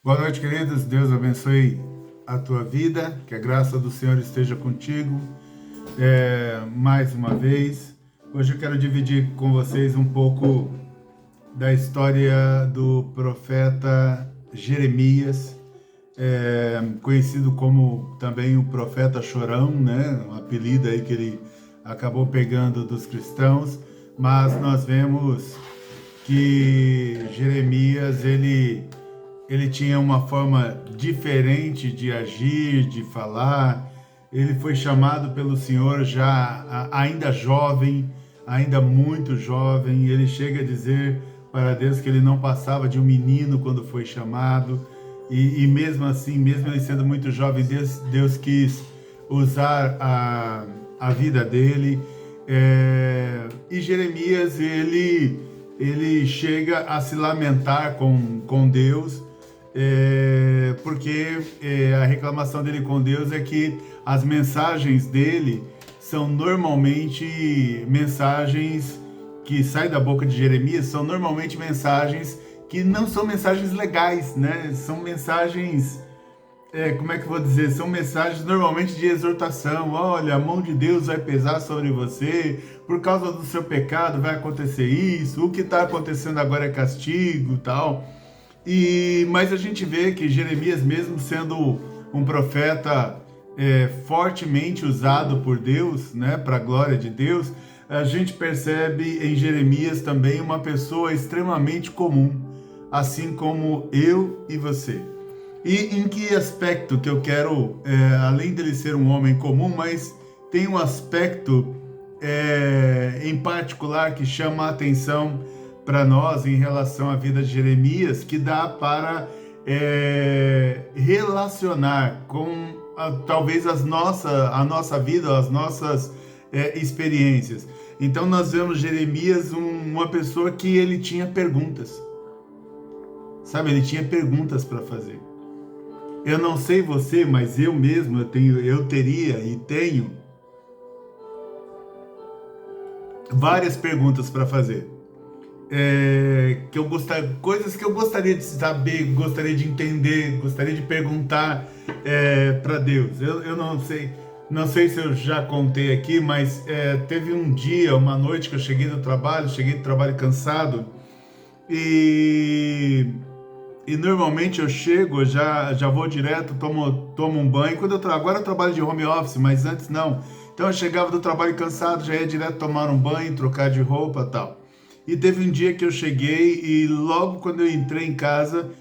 Boa noite, queridos. Deus abençoe a tua vida, que a graça do Senhor esteja contigo mais uma vez. Hoje eu quero dividir com vocês um pouco da história do profeta Jeremias, conhecido como também o profeta Chorão, né? Um apelido aí que ele acabou pegando dos cristãos, mas nós vemos que Jeremias, ele tinha uma forma diferente de agir, de falar. Ele foi chamado pelo Senhor já ainda jovem, ainda muito jovem. Ele chega a dizer para Deus que ele não passava de um menino quando foi chamado. E mesmo assim, mesmo ele sendo muito jovem, Deus quis usar a vida dele. E Jeremias, ele chega a se lamentar com Deus, porque a reclamação dele com Deus é que as mensagens dele são normalmente mensagens que saem da boca de Jeremias, são normalmente mensagens que não são mensagens legais, né? São mensagens, como é que eu vou dizer? São mensagens normalmente de exortação. Olha, a mão de Deus vai pesar sobre você, por causa do seu pecado vai acontecer isso, o que está acontecendo agora é castigo, tal. Mas a gente vê que Jeremias, mesmo sendo um profeta fortemente usado por Deus, né, para a glória de Deus, a gente percebe em Jeremias também uma pessoa extremamente comum, assim como eu e você. E em que aspecto que eu quero, além dele ser um homem comum, mas tem um aspecto em particular que chama a atenção para nós em relação à vida de Jeremias, que dá para relacionar com talvez a nossa vida, as nossas experiências. Então nós vemos Jeremias uma pessoa que ele tinha perguntas, sabe? Ele tinha perguntas para fazer. Eu não sei você, mas eu mesmo eu teria e tenho várias perguntas para fazer. Coisas que eu gostaria de saber, gostaria de entender, gostaria de perguntar para Deus. Eu não sei se eu já contei aqui, mas teve um dia, uma noite que eu cheguei do trabalho cansado, e normalmente eu chego, já vou direto, tomo um banho. Agora eu trabalho de home office, mas antes não. Então eu chegava do trabalho cansado, já ia direto tomar um banho, trocar de roupa e tal. E teve um dia que eu cheguei e logo quando eu entrei em casa,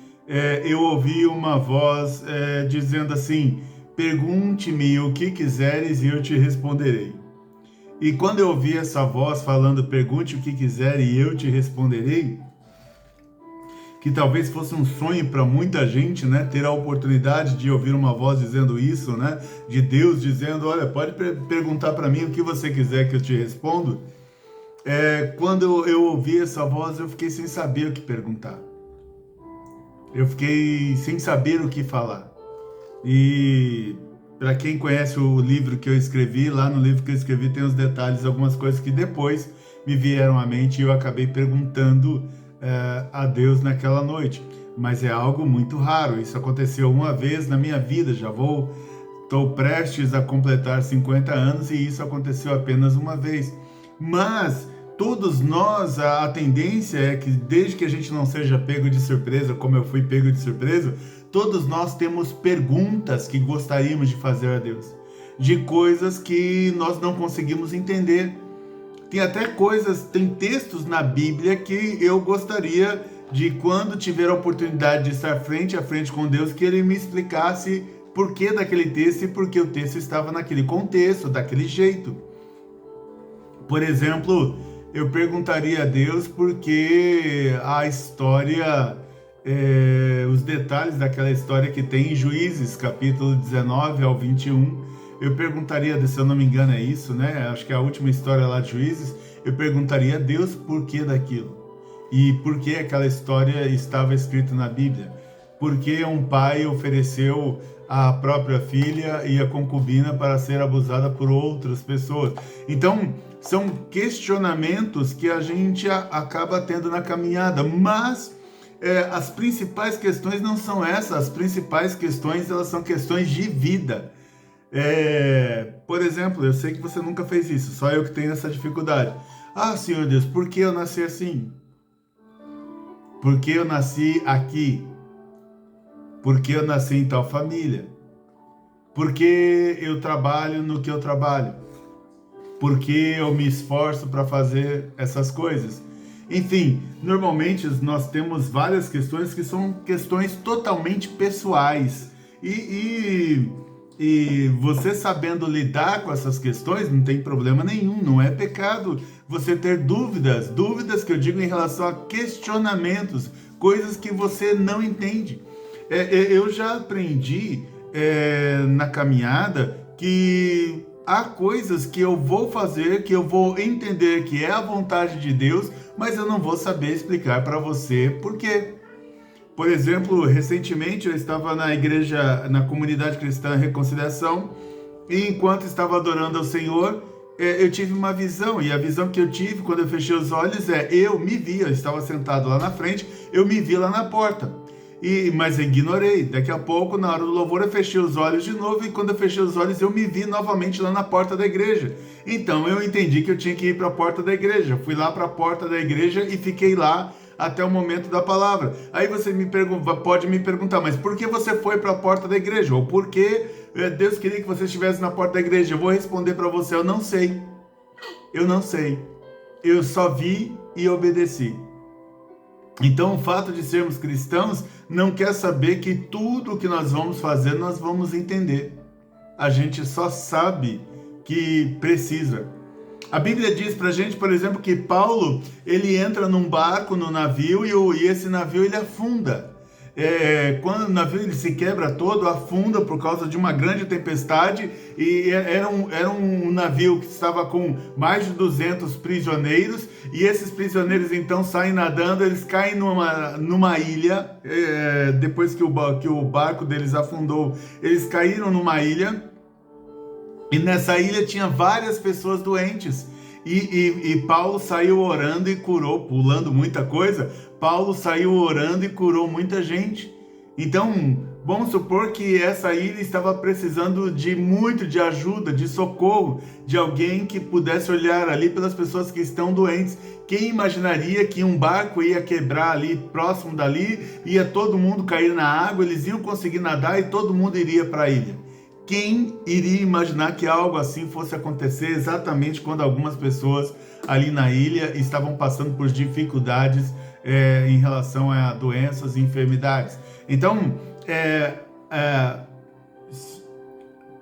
eu ouvi uma voz dizendo assim: pergunte-me o que quiseres e eu te responderei. E quando eu ouvi essa voz falando, pergunte o que quiser e eu te responderei, que talvez fosse um sonho para muita gente, né? Ter a oportunidade de ouvir uma voz dizendo isso, né? De Deus dizendo: olha, pode perguntar para mim o que você quiser que eu te respondo. Quando eu ouvi essa voz, eu fiquei sem saber o que perguntar. Eu fiquei sem saber o que falar. E para quem conhece o livro que eu escrevi, lá no livro que eu escrevi tem os detalhes, algumas coisas que depois me vieram à mente e eu acabei perguntando a Deus naquela noite. Mas é algo muito raro. Isso aconteceu uma vez na minha vida. Estou prestes a completar 50 anos e isso aconteceu apenas uma vez. Mas todos nós, a tendência é que desde que a gente não seja pego de surpresa, como eu fui pego de surpresa, todos nós temos perguntas que gostaríamos de fazer a Deus, de coisas que nós não conseguimos entender. Tem textos na Bíblia que eu gostaria de, quando tiver a oportunidade de estar frente a frente com Deus, que Ele me explicasse por que daquele texto e por que o texto estava naquele contexto, daquele jeito. Por exemplo, eu perguntaria a Deus por que a história, os detalhes daquela história que tem em Juízes, capítulo 19 ao 21, eu perguntaria, se eu não me engano é isso, né? Acho que é a última história lá de Juízes. Eu perguntaria a Deus por que daquilo. E por que aquela história estava escrita na Bíblia. Por que um pai ofereceu a própria filha e a concubina para ser abusada por outras pessoas. Então, são questionamentos que a gente acaba tendo na caminhada, mas as principais questões não são essas, as principais questões, elas são questões de vida. Por exemplo, eu sei que você nunca fez isso, só eu que tenho essa dificuldade. Ah, Senhor Deus, por que eu nasci assim? Por que eu nasci aqui? Por que eu nasci em tal família? Por que eu trabalho no que eu trabalho? Por que eu me esforço para fazer essas coisas? Enfim, normalmente nós temos várias questões que são questões totalmente pessoais. E você sabendo lidar com essas questões, não tem problema nenhum, não é pecado você ter dúvidas, dúvidas que eu digo em relação a questionamentos, coisas que você não entende. Eu já aprendi na caminhada que há coisas que eu vou fazer, que eu vou entender que é a vontade de Deus, mas eu não vou saber explicar para você por quê. Por exemplo, recentemente eu estava na igreja, na comunidade cristã Reconciliação, e enquanto estava adorando ao Senhor, eu tive uma visão, e a visão que eu tive quando eu fechei os olhos eu me vi, eu estava sentado lá na frente, eu me vi lá na porta. Mas eu ignorei. Daqui a pouco, na hora do louvor, eu fechei os olhos de novo, e quando eu fechei os olhos, eu me vi novamente lá na porta da igreja. Então eu entendi que eu tinha que ir para a porta da igreja. Fui lá para a porta da igreja e fiquei lá até o momento da palavra. Aí você pode me perguntar, mas por que você foi para a porta da igreja? Ou por que Deus queria que você estivesse na porta da igreja? Eu vou responder para você, eu não sei. Eu não sei. Eu só vi e obedeci. Então, o fato de sermos cristãos não quer saber que tudo o que nós vamos fazer, nós vamos entender. A gente só sabe que precisa. A Bíblia diz pra gente, por exemplo, que Paulo, ele entra num barco, no navio, e esse navio ele afunda. Quando o navio ele se quebra todo, afunda por causa de uma grande tempestade, e era um navio que estava com mais de 200 prisioneiros, e esses prisioneiros então saem nadando, eles caem numa ilha, depois que o barco deles afundou, eles caíram numa ilha, e nessa ilha tinha várias pessoas doentes. E Paulo saiu orando e curou, pulando muita coisa. Paulo saiu orando e curou muita gente. Então, vamos supor que essa ilha estava precisando de ajuda, de socorro, de alguém que pudesse olhar ali pelas pessoas que estão doentes. Quem imaginaria que um barco ia quebrar ali, próximo dali, ia todo mundo cair na água, eles iam conseguir nadar e todo mundo iria para a ilha? Quem iria imaginar que algo assim fosse acontecer exatamente quando algumas pessoas ali na ilha estavam passando por dificuldades em relação a doenças e enfermidades? Então,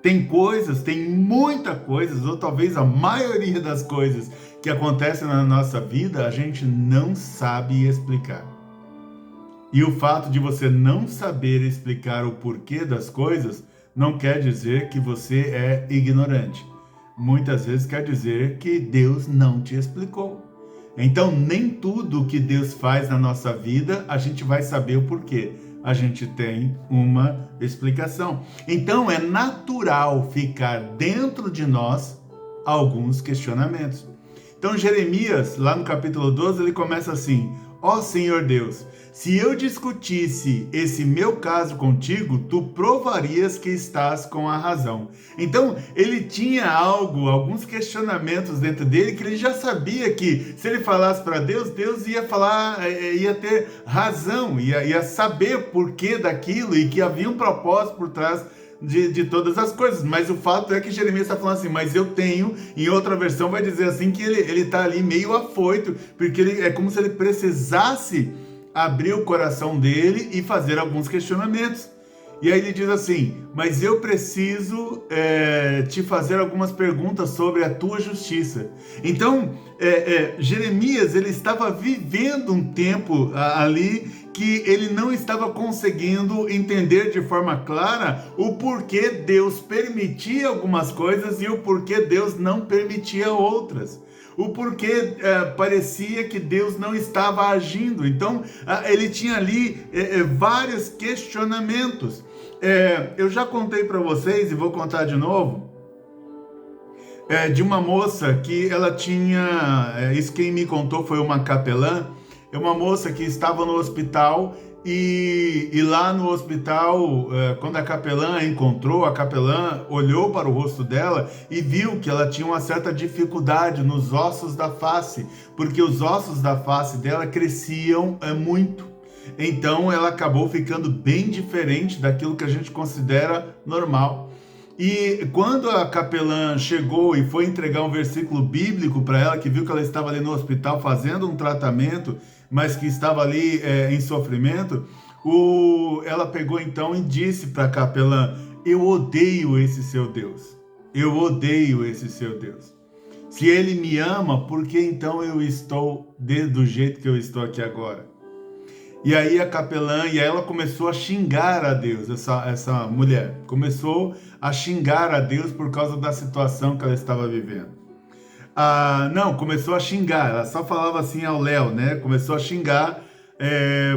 tem muita coisas, ou talvez a maioria das coisas que acontecem na nossa vida, a gente não sabe explicar. E o fato de você não saber explicar o porquê das coisas não quer dizer que você é ignorante. Muitas vezes quer dizer que Deus não te explicou. Então, nem tudo que Deus faz na nossa vida, a gente vai saber o porquê. A gente tem uma explicação. Então, é natural ficar dentro de nós alguns questionamentos. Então, Jeremias, lá no capítulo 12, ele começa assim: ó Senhor Deus, se eu discutisse esse meu caso contigo, tu provarias que estás com a razão. Então, ele tinha alguns questionamentos dentro dele, que ele já sabia que se ele falasse para Deus, Deus ia falar, ia ter razão, ia saber o porquê daquilo, e que havia um propósito por trás de todas as coisas. Mas o fato é que Jeremias está falando assim, mas eu tenho, em outra versão vai dizer assim, que ele está ali meio afoito, porque é como se ele precisasse abrir o coração dele e fazer alguns questionamentos. E aí ele diz assim, mas eu preciso te fazer algumas perguntas sobre a tua justiça. Então, Jeremias, ele estava vivendo um tempo ali que ele não estava conseguindo entender de forma clara o porquê Deus permitia algumas coisas e o porquê Deus não permitia outras. O porquê parecia que Deus não estava agindo. Então, ele tinha ali vários questionamentos. Eu já contei para vocês, e vou contar de novo, de uma moça que ela tinha, isso quem me contou foi uma capelã, é uma moça que estava no hospital e lá no hospital, quando a capelã a encontrou, a capelã olhou para o rosto dela e viu que ela tinha uma certa dificuldade nos ossos da face, porque os ossos da face dela cresciam muito. Então ela acabou ficando bem diferente daquilo que a gente considera normal. E quando a capelã chegou e foi entregar um versículo bíblico para ela, que viu que ela estava ali no hospital fazendo um tratamento, mas que estava ali em sofrimento, ela pegou então e disse para a capelã: eu odeio esse seu Deus, eu odeio esse seu Deus. Se ele me ama, por que então eu estou do jeito que eu estou aqui agora? E aí a capelã, e aí ela começou a xingar a Deus, essa mulher. Começou a xingar a Deus por causa da situação que ela estava vivendo. Não, começou a xingar, ela só falava assim ao Léo, né? Começou a xingar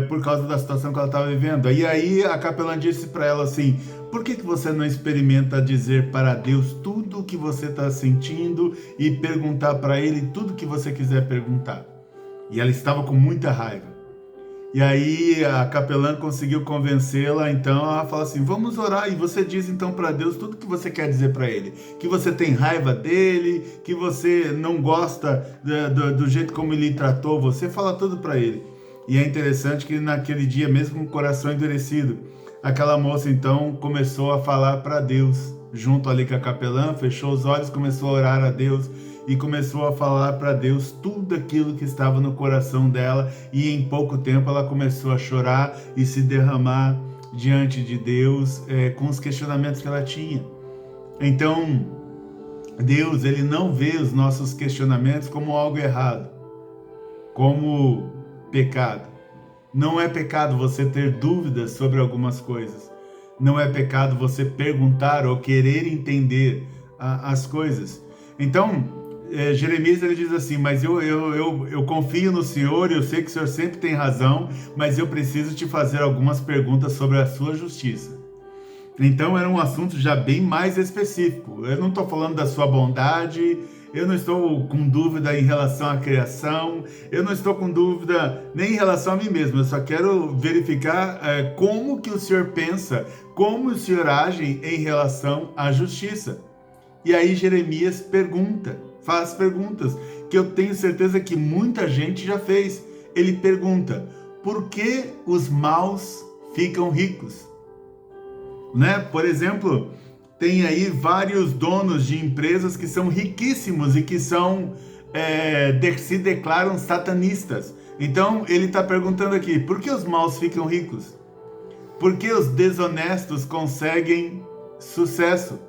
por causa da situação que ela estava vivendo. E aí a capelã disse para ela assim: por que você não experimenta dizer para Deus tudo o que você está sentindo e perguntar para Ele tudo o que você quiser perguntar? E ela estava com muita raiva. E aí a capelã conseguiu convencê-la, então ela fala assim: vamos orar, e você diz então para Deus tudo que você quer dizer para Ele, que você tem raiva dele, que você não gosta do jeito como ele tratou você, fala tudo para Ele. E é interessante que naquele dia, mesmo com o coração endurecido, aquela moça então começou a falar para Deus, junto ali com a capelã, fechou os olhos, começou a orar a Deus, e começou a falar para Deus tudo aquilo que estava no coração dela, e em pouco tempo ela começou a chorar e se derramar diante de Deus com os questionamentos que ela tinha. Então, Deus, Ele não vê os nossos questionamentos como algo errado, como pecado. Não é pecado você ter dúvidas sobre algumas coisas. Não é pecado você perguntar ou querer entender as coisas. Então, Jeremias ele diz assim: mas eu confio no Senhor, eu sei que o Senhor sempre tem razão, mas eu preciso te fazer algumas perguntas sobre a sua justiça. Então era um assunto já bem mais específico. Eu não estou falando da sua bondade, eu não estou com dúvida em relação à criação, eu não estou com dúvida nem em relação a mim mesmo, eu só quero verificar como que o Senhor pensa, como o Senhor age em relação à justiça. E aí Jeremias faz perguntas, que eu tenho certeza que muita gente já fez. Ele pergunta: por que os maus ficam ricos? Né? Por exemplo, tem aí vários donos de empresas que são riquíssimos e que se declaram satanistas. Então ele está perguntando aqui: por que os maus ficam ricos? Por que os desonestos conseguem sucesso?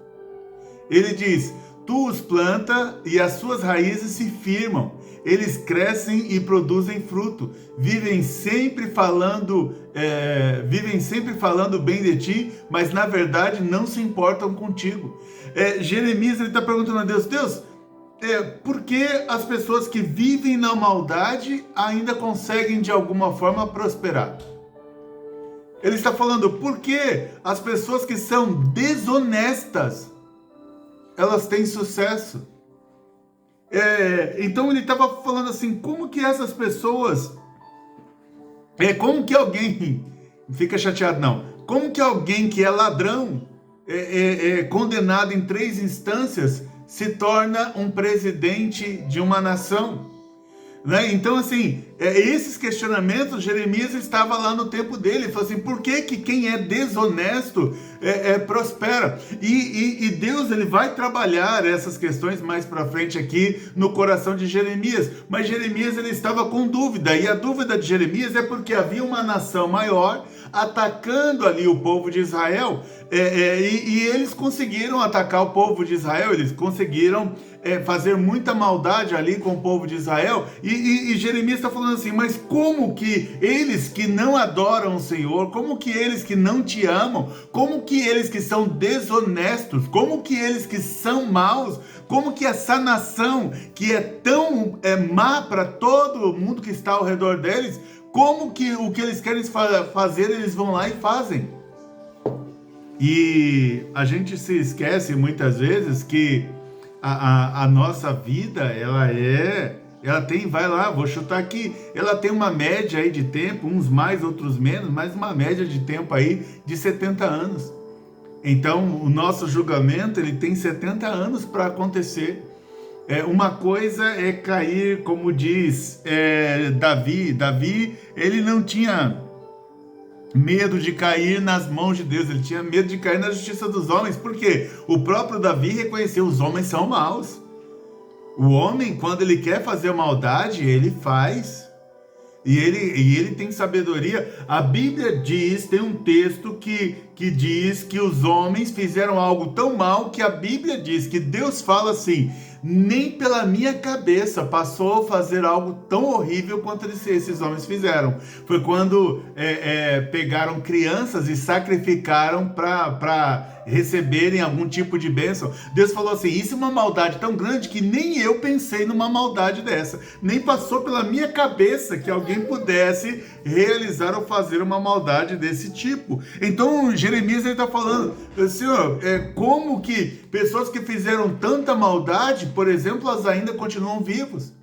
Ele diz: tu os planta e as suas raízes se firmam. Eles crescem e produzem fruto. Vivem sempre falando bem de ti, mas na verdade não se importam contigo. Jeremias está perguntando a Deus: Deus, por que as pessoas que vivem na maldade ainda conseguem de alguma forma prosperar? Ele está falando: por que as pessoas que são desonestas elas têm sucesso? Então ele estava falando assim: como que essas pessoas, como que alguém, fica chateado não, como que alguém que é ladrão, condenado em 3 instâncias, se torna um presidente de uma nação? Né? Então, assim, esses questionamentos, Jeremias estava lá no tempo dele. Ele falou assim: por que quem é desonesto prospera? E Deus ele vai trabalhar essas questões mais para frente aqui no coração de Jeremias. Mas Jeremias ele estava com dúvida, e a dúvida de Jeremias é porque havia uma nação maior atacando ali o povo de Israel, e eles conseguiram atacar o povo de Israel, eles conseguiram fazer muita maldade ali com o povo de Israel, e Jeremias está falando assim: mas como que eles que não adoram o Senhor, como que eles que não te amam, como que eles que são desonestos, como que eles que são maus, como que essa nação que é tão má para todo mundo que está ao redor deles, como que o que eles querem fazer, eles vão lá e fazem? E a gente se esquece muitas vezes que a nossa vida, ela Ela tem, vai lá, vou chutar aqui, ela tem uma média aí de tempo, uns mais, outros menos, mas uma média de tempo aí de 70 anos. Então, o nosso julgamento, ele tem 70 anos para acontecer. Uma coisa é cair, como diz Davi, ele não tinha medo de cair nas mãos de Deus, ele tinha medo de cair na justiça dos homens, porque o próprio Davi reconheceu, os homens são maus. O homem, quando ele quer fazer maldade, ele faz. E ele tem sabedoria. A Bíblia diz, tem um texto que diz que os homens fizeram algo tão mal que a Bíblia diz que Deus fala assim: nem pela minha cabeça passou a fazer algo tão horrível quanto esses homens fizeram. Foi quando pegaram crianças e sacrificaram para receberem algum tipo de bênção. Deus falou assim: isso é uma maldade tão grande que nem eu pensei numa maldade dessa. Nem passou pela minha cabeça que alguém pudesse realizar ou fazer uma maldade desse tipo. Então Jeremias está falando, Senhor, como que pessoas que fizeram tanta maldade, por exemplo, elas ainda continuam vivas?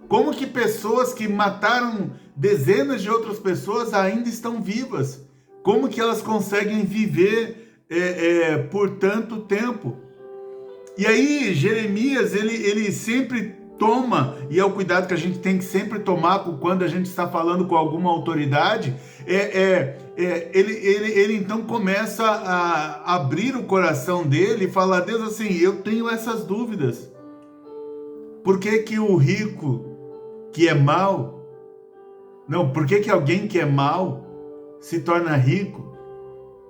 Como que pessoas que mataram dezenas de outras pessoas ainda estão vivas? Como que elas conseguem viver por tanto tempo? E aí Jeremias, ele sempre toma, e é o cuidado que a gente tem que sempre tomar quando a gente está falando com alguma autoridade, ele então começa a abrir o coração dele e falar: Deus, assim, eu tenho essas dúvidas. Por que que o rico que é mau, por que que alguém que é mau se torna rico?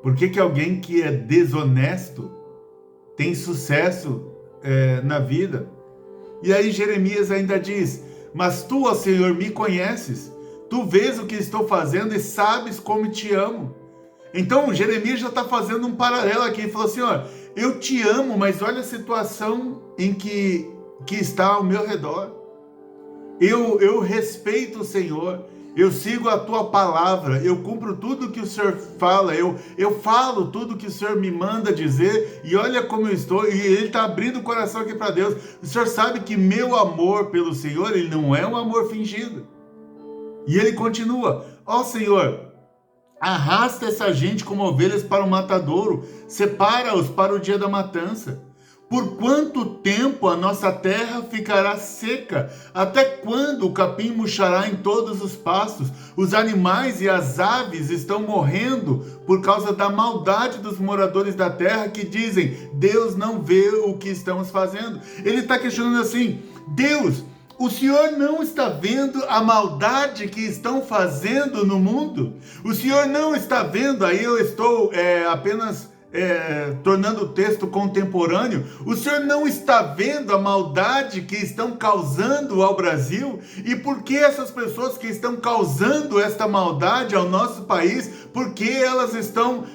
Por que que alguém que é desonesto tem sucesso na vida? E aí Jeremias ainda diz: mas tu, ó Senhor, me conheces, tu vês o que estou fazendo e sabes como te amo. Então Jeremias já está fazendo um paralelo aqui, ele falou assim: ó, eu te amo, mas olha a situação em que está ao meu redor. Eu respeito o Senhor, eu sigo a tua palavra, eu cumpro tudo que o Senhor fala, eu falo tudo que o Senhor me manda dizer, e olha como eu estou. E ele está abrindo o coração aqui para Deus. O Senhor sabe que meu amor pelo Senhor, ele não é um amor fingido. E ele continua: ó Senhor, arrasta essa gente como ovelhas para o matadouro, separa-os para o dia da matança. Por quanto tempo a nossa terra ficará seca? Até quando o capim murchará em todos os pastos? Os animais e as aves estão morrendo por causa da maldade dos moradores da terra, que dizem: Deus não vê o que estamos fazendo. Ele está questionando assim: Deus, o Senhor não está vendo a maldade que estão fazendo no mundo? O Senhor não está vendo? Aí eu estou apenas tornando o texto contemporâneo. O Senhor não está vendo a maldade que estão causando ao Brasil? E por que essas pessoas que estão causando esta maldade ao nosso país, por que elas estão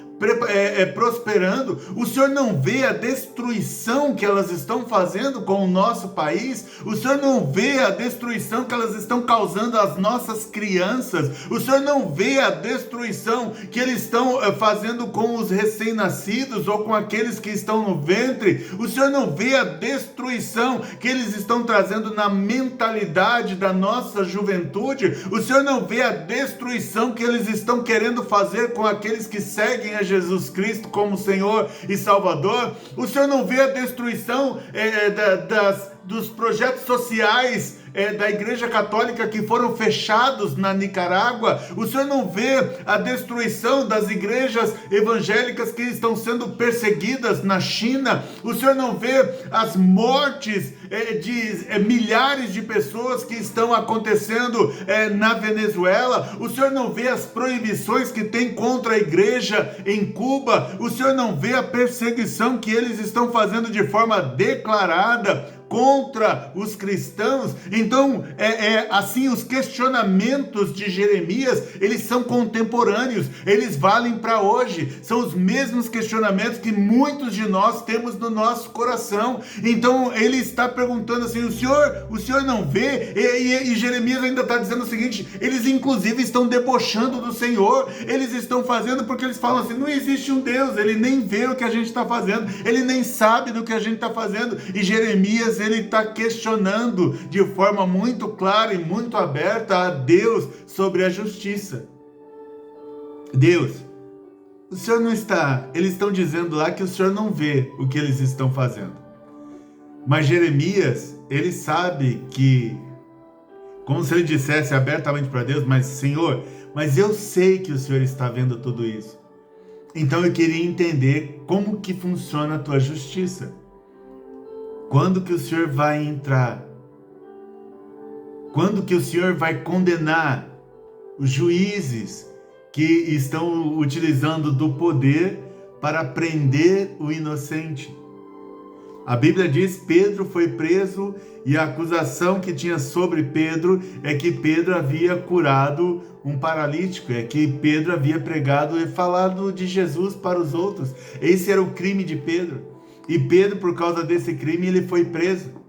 prosperando? O Senhor não vê a destruição que elas estão fazendo com o nosso país? O Senhor não vê a destruição que elas estão causando às nossas crianças? O Senhor não vê a destruição que eles estão fazendo com os recém-nascidos ou com aqueles que estão no ventre? O Senhor não vê a destruição que eles estão trazendo na mentalidade da nossa juventude? O Senhor não vê a destruição que eles estão querendo fazer com aqueles que seguem a Jesus Cristo como Senhor e Salvador? O Senhor não vê a destruição dos projetos sociais da Igreja Católica que foram fechados na Nicarágua? O Senhor não vê a destruição das igrejas evangélicas que estão sendo perseguidas na China? O Senhor não vê as mortes de milhares de pessoas que estão acontecendo na Venezuela? O Senhor não vê as proibições que tem contra a igreja em Cuba? O Senhor não vê a perseguição que eles estão fazendo de forma declarada contra os cristãos? Então, assim, os questionamentos de Jeremias, eles são contemporâneos, eles valem para hoje, são os mesmos questionamentos que muitos de nós temos no nosso coração. Então, ele está perguntando assim: o senhor não vê? E Jeremias ainda está dizendo o seguinte: eles inclusive estão debochando do Senhor, eles estão fazendo porque eles falam assim: não existe um Deus, ele nem vê o que a gente está fazendo, ele nem sabe do que a gente está fazendo. E Jeremias, ele está questionando de forma muito clara e muito aberta a Deus sobre a justiça. Deus, o Senhor não está... Eles estão dizendo lá que o Senhor não vê o que eles estão fazendo. Mas Jeremias, ele sabe que... Como se ele dissesse abertamente para Deus, mas Senhor, mas eu sei que o Senhor está vendo tudo isso. Então eu queria entender como que funciona a tua justiça. Quando que o Senhor vai entrar? Quando que o Senhor vai condenar os juízes que estão utilizando do poder para prender o inocente? A Bíblia diz que Pedro foi preso e a acusação que tinha sobre Pedro é que Pedro havia curado um paralítico, é que Pedro havia pregado e falado de Jesus para os outros. Esse era o crime de Pedro. E Pedro, por causa desse crime, ele foi preso.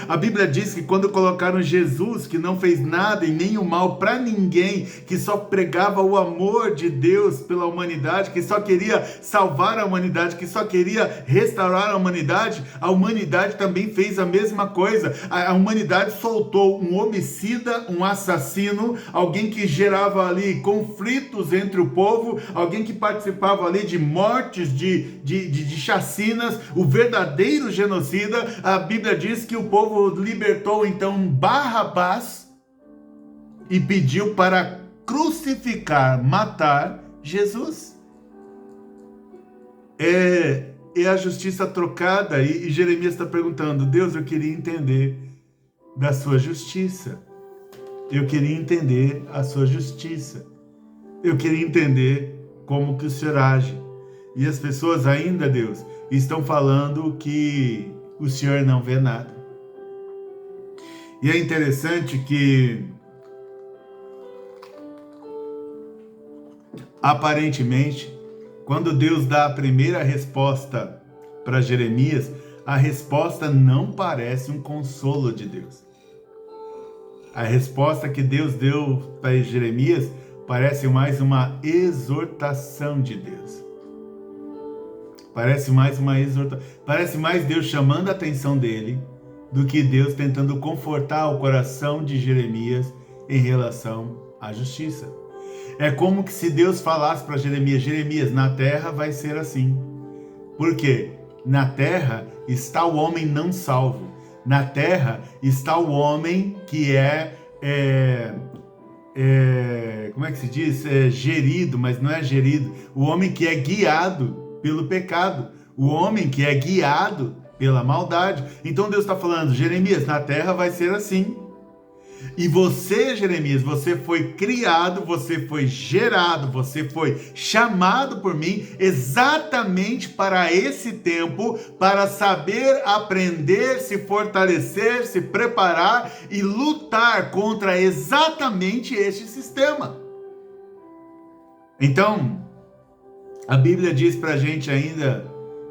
A Bíblia diz que quando colocaram Jesus, que não fez nada e nem o mal para ninguém, que só pregava o amor de Deus pela humanidade, que só queria salvar a humanidade, que só queria restaurar a humanidade também fez a mesma coisa. A humanidade soltou um homicida, um assassino, alguém que gerava ali conflitos entre o povo, alguém que participava ali de mortes, de chacinas, o verdadeiro genocida. A Bíblia diz que o povo libertou então Barrabás e pediu para crucificar, matar Jesus. É a justiça trocada, e Jeremias está perguntando: Deus, eu queria entender da sua justiça. Eu queria entender a sua justiça. Eu queria entender como que o Senhor age. E as pessoas ainda, Deus, estão falando que o Senhor não vê nada. E é interessante que, aparentemente, quando Deus dá a primeira resposta para Jeremias, a resposta não parece um consolo de Deus. A resposta que Deus deu para Jeremias parece mais uma exortação de Deus. Parece mais uma exortação. Parece mais Deus chamando a atenção dele do que Deus tentando confortar o coração de Jeremias em relação à justiça. É como que se Deus falasse para Jeremias: Jeremias, na terra vai ser assim. Por quê? Na terra está o homem não salvo. Na terra está o homem que como é que se diz? Gerido, mas não é gerido. O homem que é guiado pelo pecado. O homem que é guiado pela maldade. Então Deus está falando: Jeremias, na terra vai ser assim. E você, Jeremias, você foi criado, você foi gerado, você foi chamado por mim exatamente para esse tempo, para saber aprender, se fortalecer, se preparar e lutar contra exatamente este sistema. Então, a Bíblia diz para a gente ainda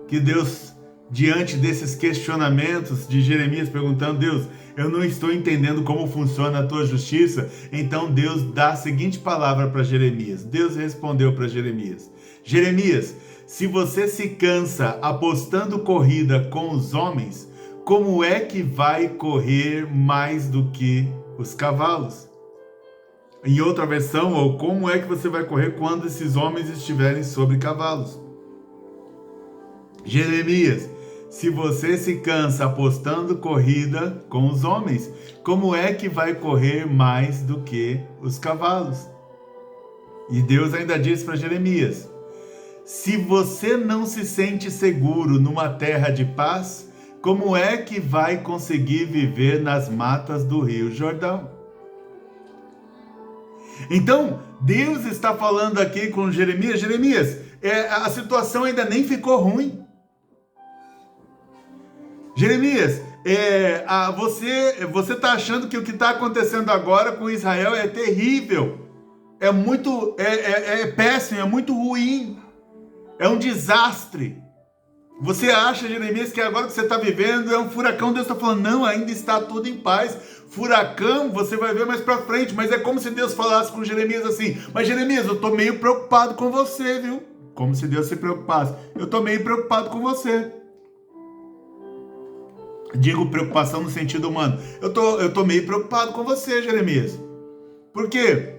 que Deus, diante desses questionamentos de Jeremias perguntando: Deus, eu não estou entendendo como funciona a tua justiça. Então Deus dá a seguinte palavra para Jeremias. Deus respondeu para Jeremias: Jeremias, se você se cansa apostando corrida com os homens, como é que vai correr mais do que os cavalos? Em outra versão, ou como é que você vai correr quando esses homens estiverem sobre cavalos? Jeremias, se você se cansa apostando corrida com os homens, como é que vai correr mais do que os cavalos? E Deus ainda diz para Jeremias: se você não se sente seguro numa terra de paz, como é que vai conseguir viver nas matas do Rio Jordão? Então, Deus está falando aqui com Jeremias: Jeremias, a situação ainda nem ficou ruim. Jeremias, você está achando que o que está acontecendo agora com Israel é terrível, é muito, é péssimo, é muito ruim, é um desastre. Você acha, Jeremias, que agora que você está vivendo é um furacão? Deus está falando: não, ainda está tudo em paz. Furacão você vai ver mais para frente, mas é como se Deus falasse com Jeremias assim: mas Jeremias, eu estou meio preocupado com você, viu? Como se Deus se preocupasse: eu estou meio preocupado com você. Digo preocupação no sentido humano. Eu tô meio preocupado com você, Jeremias. Por quê?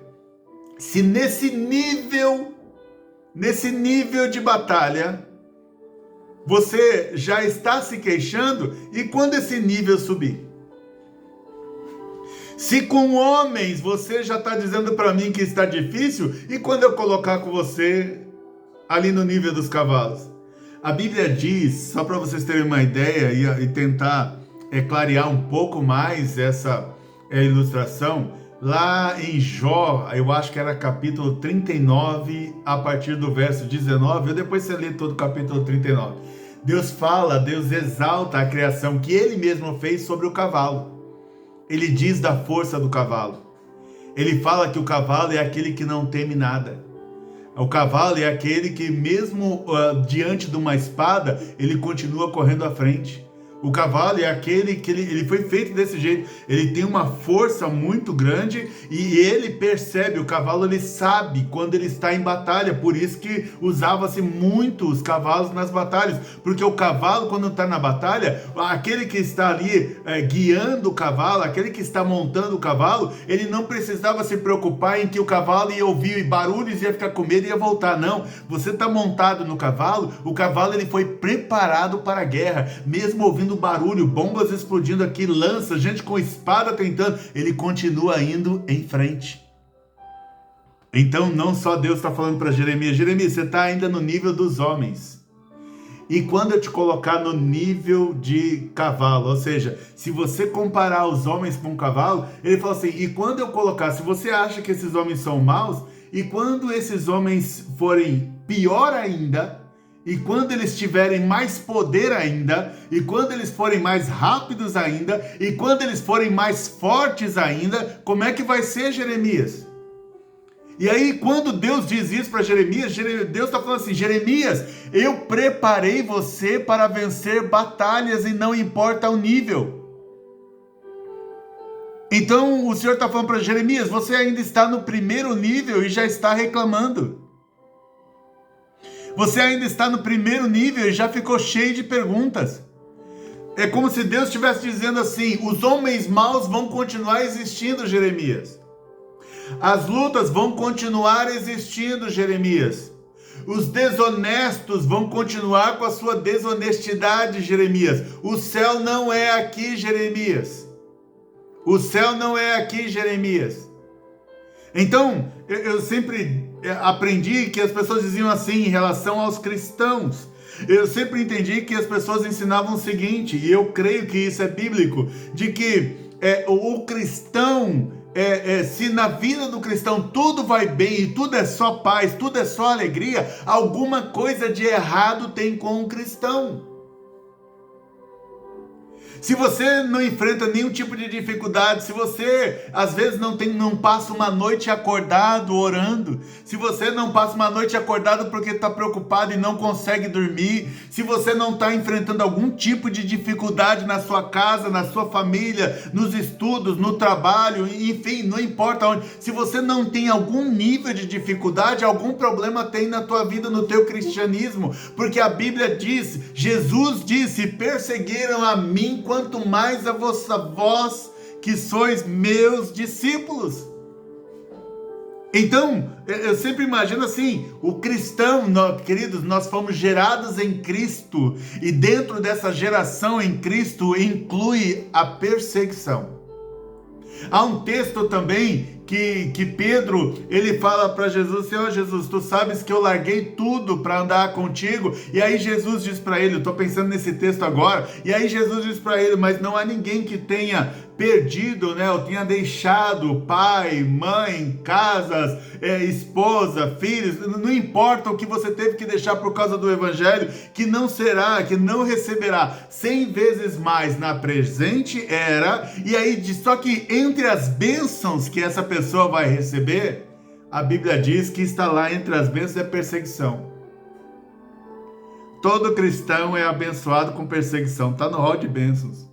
Se nesse nível de batalha, você já está se queixando, e quando esse nível subir? Se com homens você já está dizendo para mim que está difícil, e quando eu colocar com você ali no nível dos cavalos? A Bíblia diz, só para vocês terem uma ideia e tentar clarear um pouco mais essa ilustração, lá em Jó, eu acho que era capítulo 39, a partir do verso 19, ou depois você lê todo o capítulo 39. Deus exalta a criação que ele mesmo fez sobre o cavalo. Ele diz da força do cavalo. Ele fala que o cavalo é aquele que não teme nada. O cavalo é aquele que mesmo diante de uma espada, ele continua correndo à frente. O cavalo é aquele que ele foi feito desse jeito. Ele tem uma força muito grande e ele percebe, o cavalo ele sabe quando ele está em batalha. Por isso que usava-se muito os cavalos nas batalhas. Porque o cavalo, quando está na batalha, aquele que está ali guiando o cavalo, aquele que está montando o cavalo, ele não precisava se preocupar em que o cavalo ia ouvir barulhos, ia ficar com medo e ia voltar. Não, você está montado no cavalo, o cavalo ele foi preparado para a guerra, mesmo ouvindo barulho, bombas explodindo aqui, lança, gente com espada tentando, ele continua indo em frente. Então não só Deus está falando para Jeremias, Jeremias, você está ainda no nível dos homens, e quando eu te colocar no nível de cavalo, ou seja, se você comparar os homens com o cavalo, ele fala assim, e quando eu colocar, se você acha que esses homens são maus, e quando esses homens forem pior ainda, e quando eles tiverem mais poder ainda, e quando eles forem mais rápidos ainda, e quando eles forem mais fortes ainda, como é que vai ser, Jeremias? E aí, quando Deus diz isso para Jeremias, Deus está falando assim, Jeremias, eu preparei você para vencer batalhas e não importa o nível. Então, o Senhor está falando para Jeremias, você ainda está no primeiro nível e já está reclamando. Você ainda está no primeiro nível e já ficou cheio de perguntas. É como se Deus estivesse dizendo assim, os homens maus vão continuar existindo, Jeremias. As lutas vão continuar existindo, Jeremias. Os desonestos vão continuar com a sua desonestidade, Jeremias. O céu não é aqui, Jeremias. O céu não é aqui, Jeremias. Então, eu sempre aprendi que as pessoas diziam assim em relação aos cristãos. Eu sempre entendi que as pessoas ensinavam o seguinte, e eu creio que isso é bíblico, de que o cristão, se na vida do cristão tudo vai bem e tudo é só paz, tudo é só alegria, alguma coisa de errado tem com o cristão. Se você não enfrenta nenhum tipo de dificuldade, se você às vezes não passa uma noite acordado orando, se você não passa uma noite acordado porque está preocupado e não consegue dormir, se você não está enfrentando algum tipo de dificuldade na sua casa, na sua família, nos estudos, no trabalho, enfim, não importa onde, se você não tem algum nível de dificuldade, algum problema tem na tua vida, no teu cristianismo, porque a Bíblia diz, Jesus disse, perseguiram a mim, quanto mais a vós que sois meus discípulos. Então, eu sempre imagino assim, o cristão, queridos, nós fomos gerados em Cristo, e dentro dessa geração em Cristo inclui a perseguição. Há um texto também que Pedro, ele fala para Jesus, Senhor Jesus, tu sabes que eu larguei tudo para andar contigo, e aí Jesus diz para ele, eu estou pensando nesse texto agora, e aí Jesus diz para ele, mas não há ninguém que tenha perdido, né, ou tenha deixado pai, mãe, casas, esposa, filhos, não importa o que você teve que deixar por causa do evangelho, que não receberá 100 vezes mais na presente era, e aí só que entre as bênçãos que essa pessoa vai receber, a Bíblia diz que está lá entre as bênçãos é perseguição. Todo cristão é abençoado com perseguição, está no rol de bênçãos.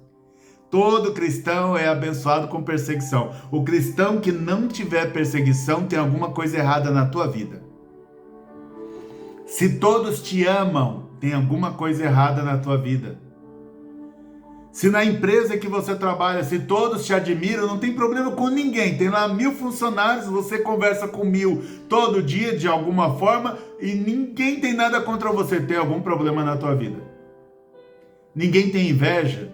Todo cristão é abençoado com perseguição. O cristão que não tiver perseguição tem alguma coisa errada na tua vida. Se todos te amam, tem alguma coisa errada na tua vida. Se na empresa que você trabalha, se todos te admiram, não tem problema com ninguém. Tem lá 1000 funcionários, você conversa com 1000 todo dia de alguma forma e ninguém tem nada contra você. Tem algum problema na tua vida? Ninguém tem inveja?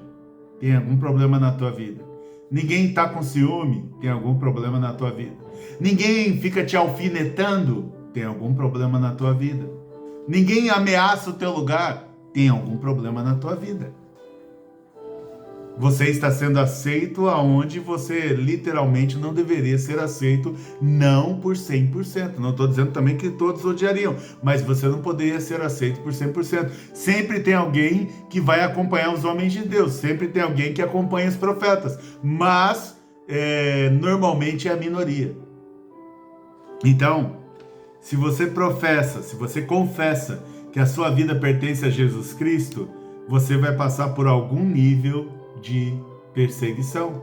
Tem algum problema na tua vida? Ninguém está com ciúme? Tem algum problema na tua vida? Ninguém fica te alfinetando? Tem algum problema na tua vida? Ninguém ameaça o teu lugar? Tem algum problema na tua vida? Você está sendo aceito aonde você literalmente não deveria ser aceito, não por 100%. Não estou dizendo também que todos odiariam, mas você não poderia ser aceito por 100%. Sempre tem alguém que vai acompanhar os homens de Deus, sempre tem alguém que acompanha os profetas, mas normalmente é a minoria. Então, se você professa, se você confessa que a sua vida pertence a Jesus Cristo, você vai passar por algum nível de perseguição.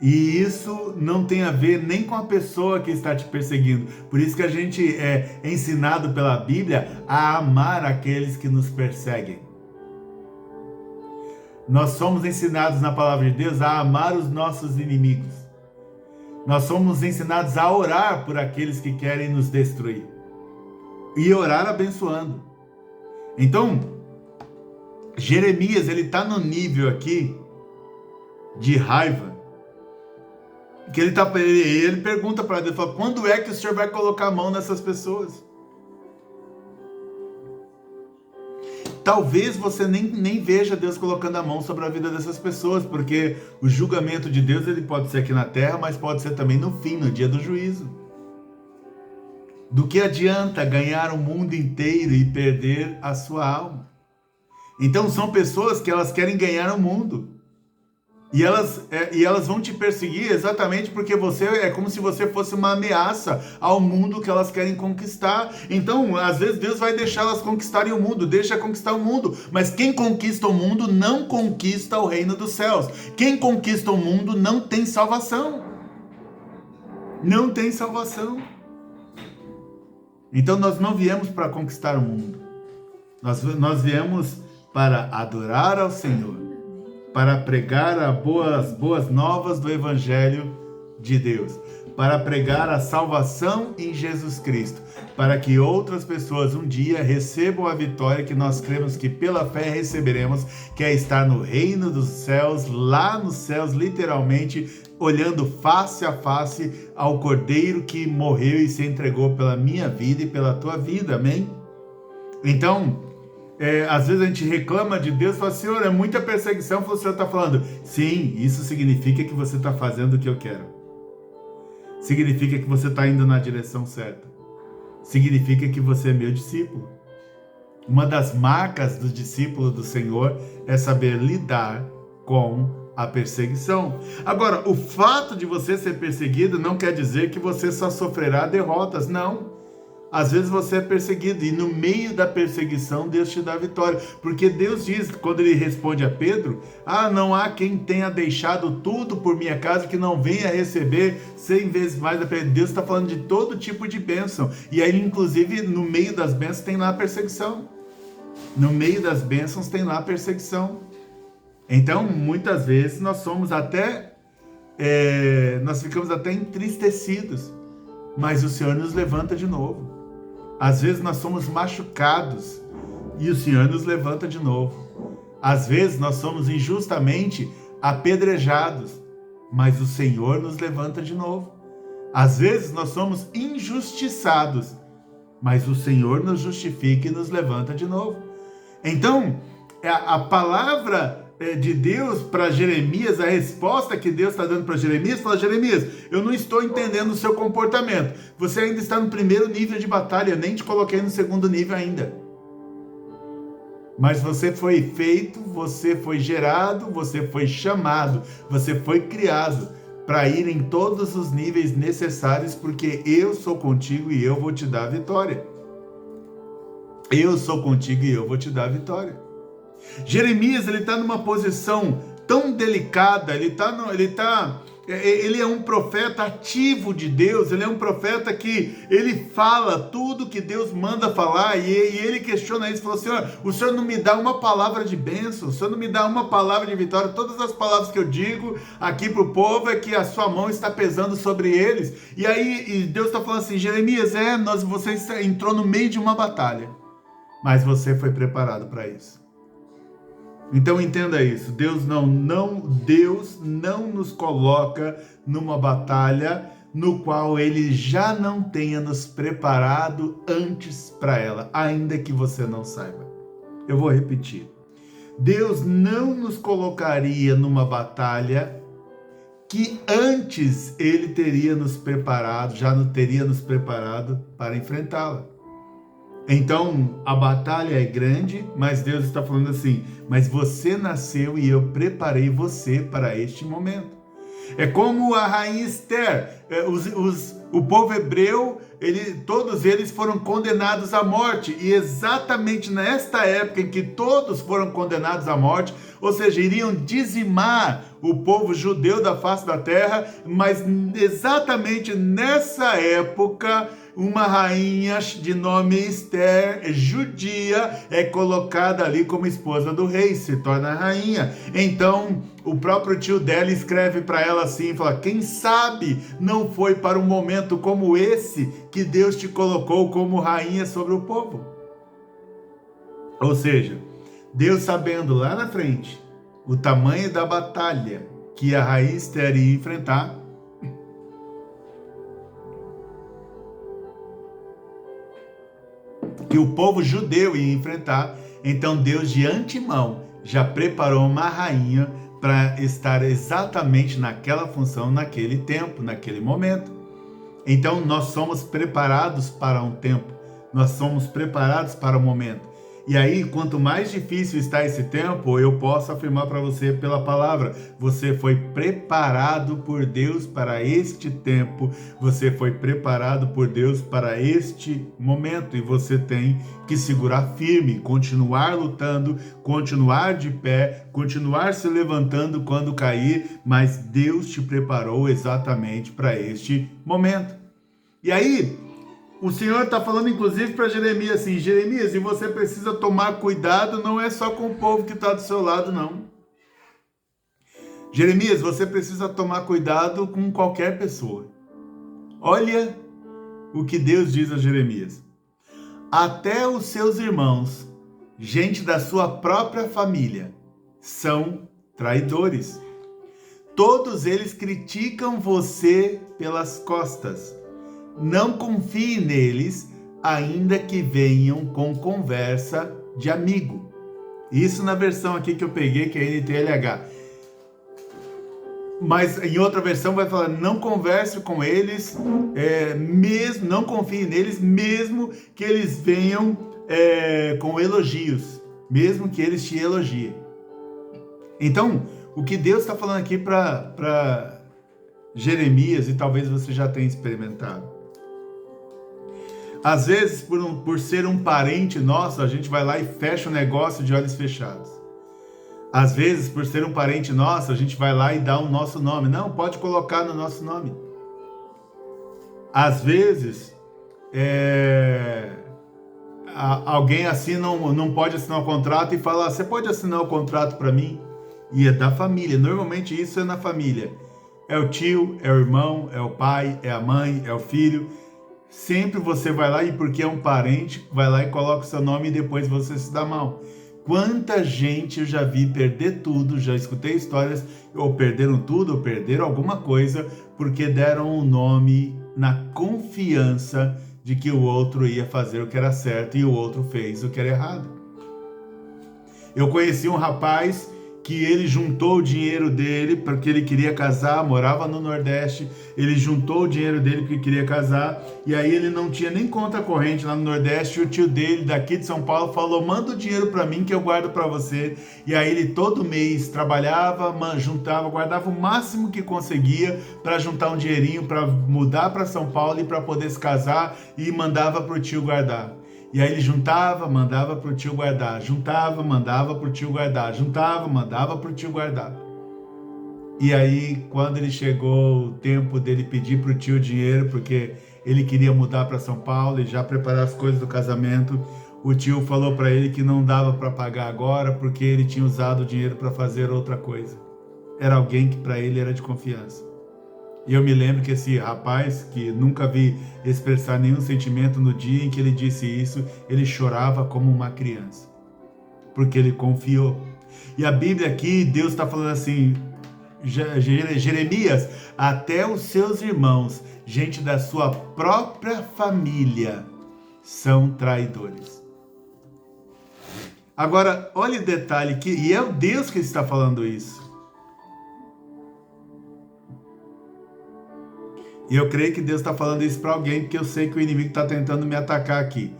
E isso não tem a ver nem com a pessoa que está te perseguindo. Por isso que a gente é ensinado pela Bíblia a amar aqueles que nos perseguem. Nós somos ensinados na palavra de Deus a amar os nossos inimigos. Nós somos ensinados a orar por aqueles que querem nos destruir. E orar abençoando. Então, Jeremias, ele está no nível aqui de raiva, que ele pergunta para Deus, fala, quando é que o Senhor vai colocar a mão nessas pessoas? Talvez você nem veja Deus colocando a mão sobre a vida dessas pessoas, porque o julgamento de Deus ele pode ser aqui na terra, mas pode ser também no fim, no dia do juízo. Do que adianta ganhar o mundo inteiro e perder a sua alma? Então são pessoas que elas querem ganhar o mundo. E elas vão te perseguir exatamente porque você é como se você fosse uma ameaça ao mundo que elas querem conquistar. Então, às vezes, Deus vai deixar elas conquistarem o mundo, deixa conquistar o mundo. Mas quem conquista o mundo não conquista o reino dos céus. Quem conquista o mundo não tem salvação. Não tem salvação. Então, nós não viemos para conquistar o mundo. Nós viemos para adorar ao Senhor, para pregar as boas novas do Evangelho de Deus, para pregar a salvação em Jesus Cristo, para que outras pessoas um dia recebam a vitória que nós cremos que pela fé receberemos, que é estar no reino dos céus, lá nos céus, literalmente, olhando face a face ao Cordeiro que morreu e se entregou pela minha vida e pela tua vida, amém? Então, às vezes a gente reclama de Deus e fala, Senhor, é muita perseguição. O Senhor está falando, sim, isso significa que você está fazendo o que eu quero. Significa que você está indo na direção certa. Significa que você é meu discípulo. Uma das marcas do discípulo do Senhor é saber lidar com a perseguição. Agora, o fato de você ser perseguido não quer dizer que você só sofrerá derrotas, não. Às vezes você é perseguido e no meio da perseguição Deus te dá vitória. Porque Deus diz, quando ele responde a Pedro, não há quem tenha deixado tudo por minha causa que não venha receber 100 vezes mais. Deus está falando de todo tipo de bênção. E aí, inclusive, no meio das bênçãos tem lá a perseguição. No meio das bênçãos tem lá a perseguição. Então, muitas vezes nós somos até... nós ficamos até entristecidos. Mas o Senhor nos levanta de novo. Às vezes nós somos machucados e o Senhor nos levanta de novo. Às vezes nós somos injustamente apedrejados, mas o Senhor nos levanta de novo. Às vezes nós somos injustiçados, mas o Senhor nos justifica e nos levanta de novo. Então, a palavra de Deus para Jeremias, a resposta que Deus está dando para Jeremias, fala, Jeremias, eu não estou entendendo o seu comportamento. Você ainda está no primeiro nível de batalha, eu nem te coloquei no segundo nível ainda. Mas você foi feito, você foi gerado, você foi chamado, você foi criado para ir em todos os níveis necessários, porque eu sou contigo e eu vou te dar a vitória. Eu sou contigo e eu vou te dar a vitória. Jeremias, ele está numa posição tão delicada, ele está Ele é um profeta ativo de Deus, ele é um profeta que ele fala tudo que Deus manda falar, e ele questiona isso, falou: Senhor, o Senhor não me dá uma palavra de bênção, o Senhor não me dá uma palavra de vitória, todas as palavras que eu digo aqui para o povo é que a sua mão está pesando sobre eles. E aí Deus está falando assim: Jeremias, você entrou no meio de uma batalha, mas você foi preparado para isso. Então entenda isso, Deus não nos coloca numa batalha no qual Ele já não tenha nos preparado antes para ela, ainda que você não saiba. Eu vou repetir. Deus não nos colocaria numa batalha que antes Ele teria nos preparado, já não teria nos preparado para enfrentá-la. Então, a batalha é grande, mas Deus está falando assim: mas você nasceu e eu preparei você para este momento. É como a rainha Esther, o povo hebreu, todos eles foram condenados à morte, e exatamente nesta época em que todos foram condenados à morte, ou seja, iriam dizimar o povo judeu da face da terra, mas exatamente nessa época, uma rainha de nome Esther, judia, é colocada ali como esposa do rei, se torna rainha. Então, o próprio tio dela escreve para ela assim, fala: quem sabe não foi para um momento como esse que Deus te colocou como rainha sobre o povo. Ou seja, Deus sabendo lá na frente o tamanho da batalha que a rainha Esther ia enfrentar, que o povo judeu ia enfrentar, então Deus de antemão já preparou uma rainha para estar exatamente naquela função, naquele tempo, naquele momento. Então nós somos preparados para um tempo, nós somos preparados para o momento. E aí, quanto mais difícil está esse tempo, eu posso afirmar para você pela palavra: você foi preparado por Deus para este tempo, você foi preparado por Deus para este momento, e você tem que segurar firme, continuar lutando, continuar de pé, continuar se levantando quando cair, mas Deus te preparou exatamente para este momento. E aí, o Senhor está falando inclusive para Jeremias assim: Jeremias, e você precisa tomar cuidado, não é só com o povo que está do seu lado, não. Jeremias, você precisa tomar cuidado com qualquer pessoa. Olha o que Deus diz a Jeremias: até os seus irmãos, gente da sua própria família, são traidores. Todos eles criticam você pelas costas. Não confie neles, ainda que venham com conversa de amigo. Isso na versão aqui que eu peguei, que é NTLH. Mas em outra versão vai falar: não converse com eles, mesmo, não confie neles, mesmo que eles venham com elogios, mesmo que eles te elogiem. Então, o que Deus está falando aqui para Jeremias, e talvez você já tenha experimentado. Às vezes, por ser um parente nosso, a gente vai lá e fecha o negócio de olhos fechados. Às vezes, por ser um parente nosso, a gente vai lá e dá o nosso nome. Não, pode colocar no nosso nome. Às vezes, alguém não pode assinar o contrato e fala: você pode assinar o contrato para mim? E é da família. Normalmente isso é na família. É o tio, é o irmão, é o pai, é a mãe, é o filho. Sempre você vai lá e, porque é um parente, vai lá e coloca o seu nome e depois você se dá mal. Quanta gente eu já vi perder tudo, já escutei histórias, ou perderam tudo, ou perderam alguma coisa, porque deram um nome na confiança de que o outro ia fazer o que era certo e o outro fez o que era errado. Eu conheci um rapaz que ele juntou o dinheiro dele porque ele queria casar, morava no Nordeste, ele juntou o dinheiro dele porque queria casar, e aí ele não tinha nem conta corrente lá no Nordeste, e o tio dele daqui de São Paulo falou: manda o dinheiro para mim que eu guardo para você. E aí ele todo mês trabalhava, juntava, guardava o máximo que conseguia para juntar um dinheirinho para mudar para São Paulo e para poder se casar, e mandava para o tio guardar. E aí ele juntava, mandava para o tio guardar, juntava, mandava para o tio guardar, juntava, mandava para o tio guardar. E aí, quando ele chegou o tempo dele pedir para o tio dinheiro, porque ele queria mudar para São Paulo e já preparar as coisas do casamento, o tio falou para ele que não dava para pagar agora, porque ele tinha usado o dinheiro para fazer outra coisa. Era alguém que para ele era de confiança. E eu me lembro que esse rapaz, que nunca vi expressar nenhum sentimento, no dia em que ele disse isso, ele chorava como uma criança, porque ele confiou. E a Bíblia aqui, Deus está falando assim, Jeremias, até os seus irmãos, gente da sua própria família, são traidores. Agora, olha o detalhe, e é o Deus que está falando isso. E eu creio que Deus está falando isso para alguém, porque eu sei que o inimigo está tentando me atacar aqui.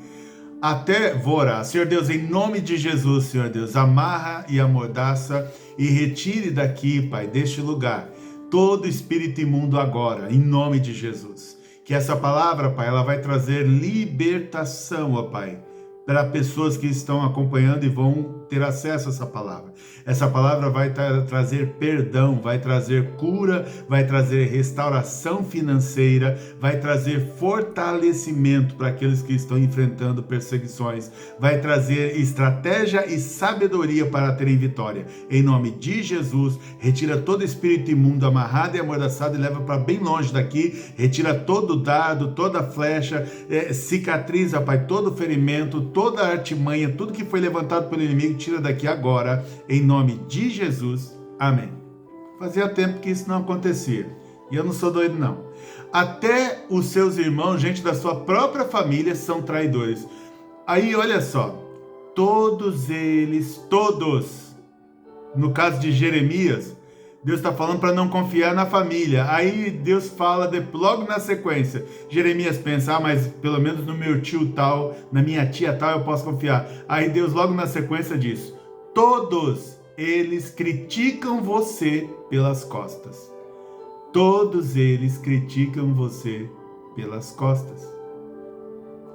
Vou orar. Senhor Deus, em nome de Jesus, Senhor Deus, amarra e amordaça e retire daqui, Pai, deste lugar, todo espírito imundo agora, em nome de Jesus. Que essa palavra, Pai, ela vai trazer libertação, ó Pai, para pessoas que estão acompanhando e vão ter acesso a essa palavra. Essa palavra vai trazer perdão, vai trazer cura, vai trazer restauração financeira, vai trazer fortalecimento para aqueles que estão enfrentando perseguições, vai trazer estratégia e sabedoria para terem vitória. Em nome de Jesus, retira todo espírito imundo amarrado e amordaçado e leva para bem longe daqui, retira todo dardo, toda flecha, cicatriza, Pai, todo ferimento, toda artimanha, tudo que foi levantado pelo inimigo, tira daqui agora, em nome de Jesus, amém. Fazia tempo que isso não acontecia, e eu não sou doido não. Até os seus irmãos, gente da sua própria família, são traidores. Aí, olha só, todos eles, todos, no caso de Jeremias, Deus está falando para não confiar na família. Aí Deus fala logo na sequência. Jeremias pensa, mas pelo menos no meu tio tal, na minha tia tal eu posso confiar. Aí Deus logo na sequência diz, todos eles criticam você pelas costas. Todos eles criticam você pelas costas.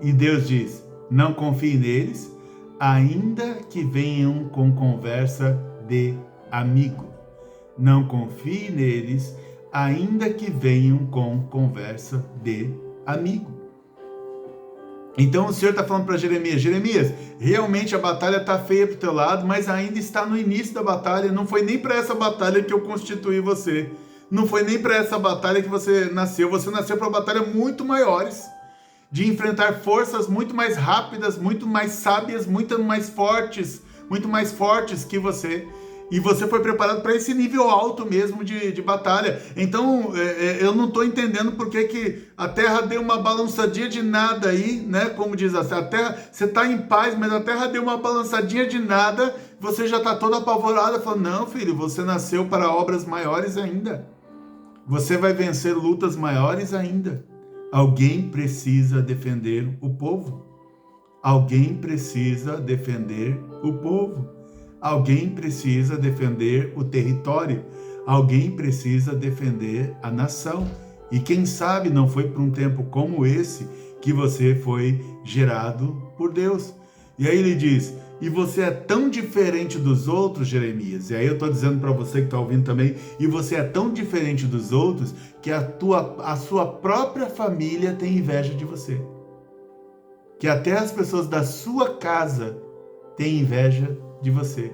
E Deus diz, não confie neles, ainda que venham com conversa de amigo. Não confie neles, ainda que venham com conversa de amigo. Então o Senhor está falando para Jeremias, Jeremias, realmente a batalha está feia para o teu lado, mas ainda está no início da batalha, não foi nem para essa batalha que eu constituí você, não foi nem para essa batalha que você nasceu para batalhas muito maiores, de enfrentar forças muito mais rápidas, muito mais sábias, muito mais fortes que você. E você foi preparado para esse nível alto mesmo de batalha. Então, eu não estou entendendo por que a terra deu uma balançadinha de nada aí, né? Como diz a terra, você está em paz, mas a terra deu uma balançadinha de nada, você já está toda apavorada, falando, não, filho, você nasceu para obras maiores ainda. Você vai vencer lutas maiores ainda. Alguém precisa defender o povo. Alguém precisa defender o povo. Alguém precisa defender o território. Alguém precisa defender a nação. E quem sabe não foi por um tempo como esse que você foi gerado por Deus. E aí ele diz, e você é tão diferente dos outros, Jeremias. E aí eu estou dizendo para você que está ouvindo também, e você é tão diferente dos outros que a sua própria família tem inveja de você. Que até as pessoas da sua casa têm inveja de você.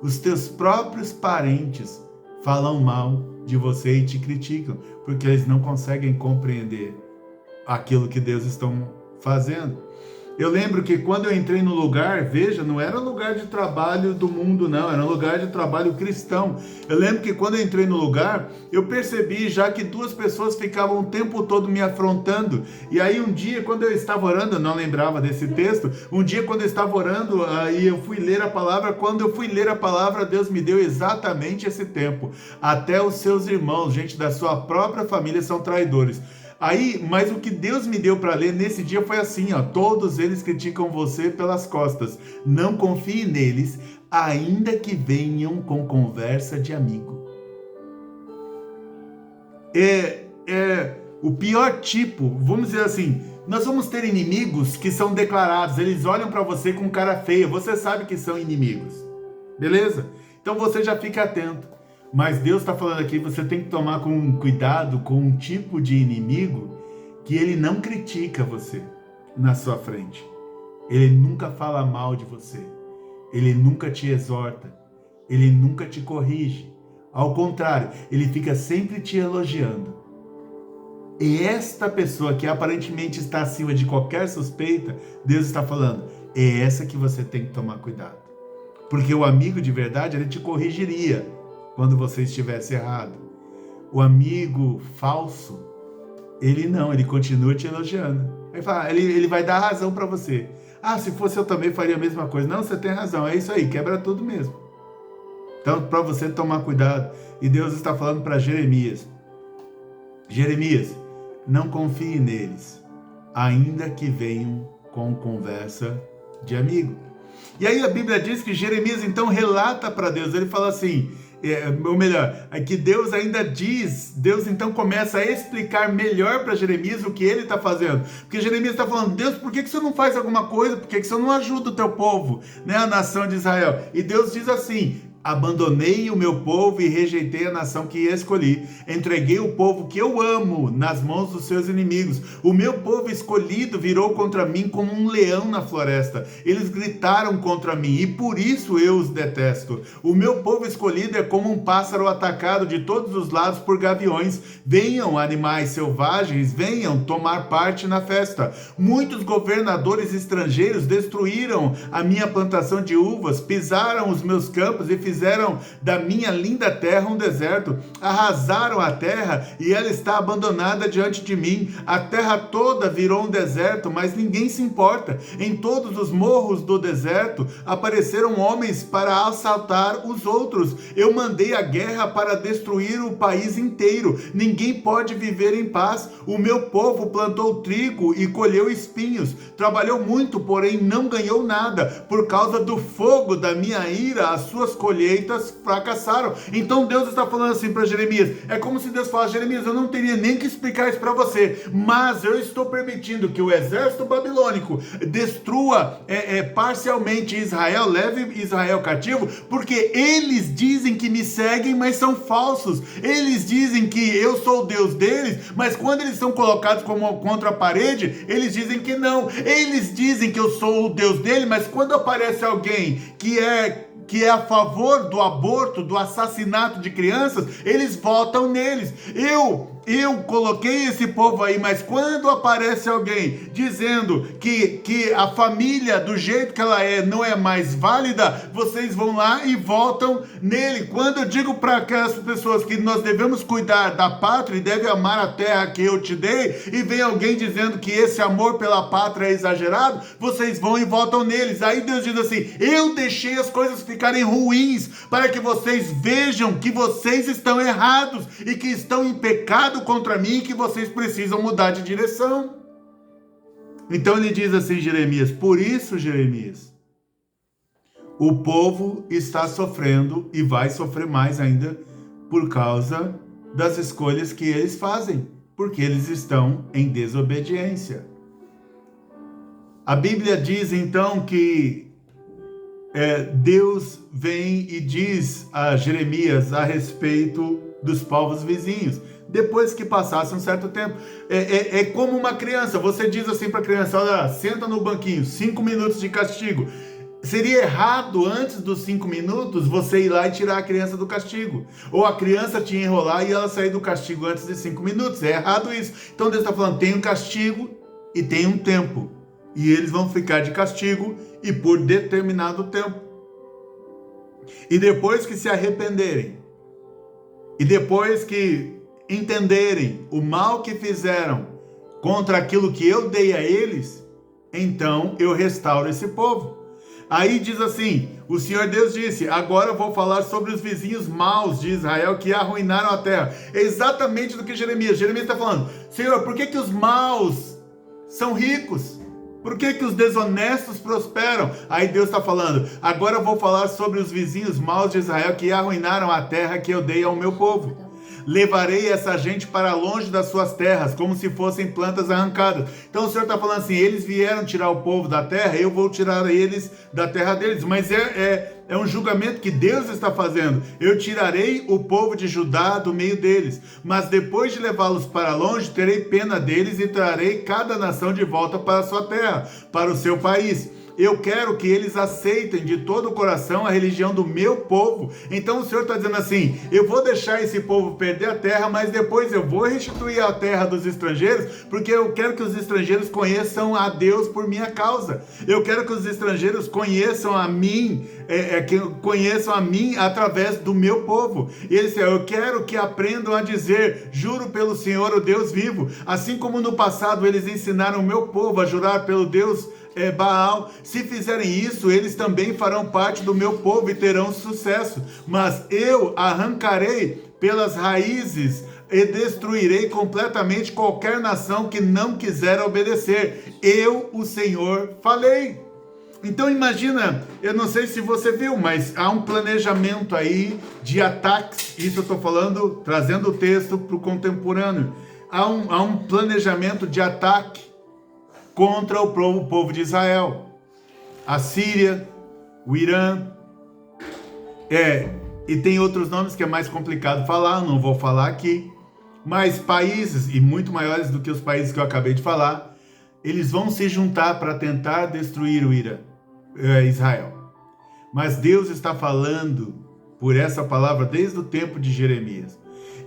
Os teus próprios parentes falam mal de você e te criticam, porque eles não conseguem compreender aquilo que Deus está fazendo. Eu lembro que quando eu entrei no lugar, veja, não era lugar de trabalho do mundo não, era um lugar de trabalho cristão. Eu lembro que quando eu entrei no lugar, eu percebi já que duas pessoas ficavam o tempo todo me afrontando. E aí um dia, quando eu estava orando, eu não lembrava desse texto, um dia quando eu estava orando, aí eu fui ler a palavra, quando eu fui ler a palavra, Deus me deu exatamente esse tempo. Até os seus irmãos, gente da sua própria família, são traidores. Aí, mas o que Deus me deu para ler nesse dia foi assim, ó, todos eles criticam você pelas costas. Não confie neles, ainda que venham com conversa de amigo. O pior tipo, vamos dizer assim, nós vamos ter inimigos que são declarados, eles olham para você com cara feia, você sabe que são inimigos, beleza? Então você já fica atento. Mas Deus está falando aqui, você tem que tomar cuidado com um tipo de inimigo que ele não critica você na sua frente. Ele nunca fala mal de você. Ele nunca te exorta. Ele nunca te corrige. Ao contrário, ele fica sempre te elogiando. E esta pessoa que aparentemente está acima de qualquer suspeita, Deus está falando, é essa que você tem que tomar cuidado. Porque o amigo de verdade, ele te corrigiria quando você estivesse errado. O amigo falso, ele não, ele continua te elogiando. Ele vai dar razão para você. Ah, se fosse eu também faria a mesma coisa. Não, você tem razão, é isso aí, quebra tudo mesmo. Então, para você tomar cuidado, e Deus está falando para Jeremias, Jeremias, não confie neles, ainda que venham com conversa de amigo. E aí a Bíblia diz que Jeremias então relata para Deus, ele fala assim, ou melhor, é que Deus ainda diz, Deus então começa a explicar melhor para Jeremias o que ele está fazendo. Porque Jeremias está falando, Deus, por que você não faz alguma coisa? Por que você não ajuda o teu povo, né, a nação de Israel? E Deus diz assim, abandonei o meu povo e rejeitei a nação que escolhi. Entreguei o povo que eu amo nas mãos dos seus inimigos. O meu povo escolhido virou contra mim como um leão na floresta. Eles gritaram contra mim e por isso eu os detesto. O meu povo escolhido é como um pássaro atacado de todos os lados por gaviões. Venham, animais selvagens, venham tomar parte na festa. Muitos governadores estrangeiros destruíram a minha plantação de uvas, pisaram os meus campos e fizeram da minha linda terra um deserto, arrasaram a terra e ela está abandonada diante de mim. A terra toda virou um deserto, mas ninguém se importa. Em todos os morros do deserto apareceram homens para assaltar os outros. Eu mandei a guerra para destruir o país inteiro. Ninguém pode viver em paz. O meu povo plantou trigo e colheu espinhos. Trabalhou muito, porém não ganhou nada. Por causa do fogo da minha ira, as suas colheitas fracassaram. Então Deus está falando assim para Jeremias, é como se Deus falasse, Jeremias, eu não teria nem que explicar isso para você, mas eu estou permitindo que o exército babilônico destrua parcialmente Israel, leve Israel cativo, porque eles dizem que me seguem, mas são falsos. Eles dizem que eu sou o Deus deles, mas quando eles são colocados contra a parede, eles dizem que não. Eles dizem que eu sou o Deus dele, mas quando aparece alguém que é a favor do aborto, do assassinato de crianças, eles votam neles. Eu coloquei esse povo aí, mas quando aparece alguém dizendo que a família, do jeito que ela é, não é mais válida, vocês vão lá e votam nele. Quando eu digo para aquelas pessoas que nós devemos cuidar da pátria e deve amar a terra que eu te dei, e vem alguém dizendo que esse amor pela pátria é exagerado, vocês vão e votam neles. Aí Deus diz assim, eu deixei as coisas ficarem ruins para que vocês vejam que vocês estão errados e que estão em pecado contra mim e que vocês precisam mudar de direção. Então ele diz assim, Jeremias, por isso, Jeremias, o povo está sofrendo e vai sofrer mais ainda por causa das escolhas que eles fazem, porque eles estão em desobediência. A Bíblia diz então que Deus vem e diz a Jeremias a respeito dos povos vizinhos, depois que passasse um certo tempo. É como uma criança, você diz assim para a criança, olha, senta no banquinho, 5 minutos de castigo. Seria errado antes dos 5 minutos você ir lá e tirar a criança do castigo, ou a criança te enrolar e ela sair do castigo antes de 5 minutos, é errado isso. Então Deus está falando, tem um castigo e tem um tempo, e eles vão ficar de castigo e por determinado tempo. E depois que se arrependerem, e depois que entenderem o mal que fizeram contra aquilo que eu dei a eles, então eu restauro esse povo. Aí diz assim, o Senhor Deus disse, agora eu vou falar sobre os vizinhos maus de Israel que arruinaram a terra. É exatamente do que Jeremias está falando. Senhor, por que os maus são ricos? Por que os desonestos prosperam? Aí Deus está falando, agora eu vou falar sobre os vizinhos maus de Israel que arruinaram a terra que eu dei ao meu povo. levarei essa gente para longe das suas terras, como se fossem plantas arrancadas. Então o Senhor está falando assim, eles vieram tirar o povo da terra, eu vou tirar eles da terra deles, mas é um julgamento que Deus está fazendo. Eu tirarei o povo de Judá do meio deles, mas depois de levá-los para longe, terei pena deles e trarei cada nação de volta para a sua terra, para o seu país. Eu quero que eles aceitem de todo o coração a religião do meu povo. Então o Senhor está dizendo assim, eu vou deixar esse povo perder a terra, mas depois eu vou restituir a terra dos estrangeiros, porque eu quero que os estrangeiros conheçam a Deus por minha causa. Eu quero que os estrangeiros conheçam a mim, que conheçam a mim através do meu povo. E ele disse, eu quero que aprendam a dizer, juro pelo Senhor, o Deus vivo. Assim como no passado eles ensinaram o meu povo a jurar pelo Deus Baal, se fizerem isso, eles também farão parte do meu povo e terão sucesso. Mas eu arrancarei pelas raízes e destruirei completamente qualquer nação que não quiser obedecer. Eu, o Senhor, falei. Então imagina, eu não sei se você viu, mas há um planejamento aí de ataques. Isso eu estou falando, trazendo o texto para o contemporâneo. Há um planejamento de ataque contra o povo de Israel. A Síria, o Irã, e tem outros nomes que é mais complicado falar, não vou falar aqui, mas países, e muito maiores do que os países que eu acabei de falar, eles vão se juntar para tentar destruir o Israel. Mas Deus está falando por essa palavra desde o tempo de Jeremias.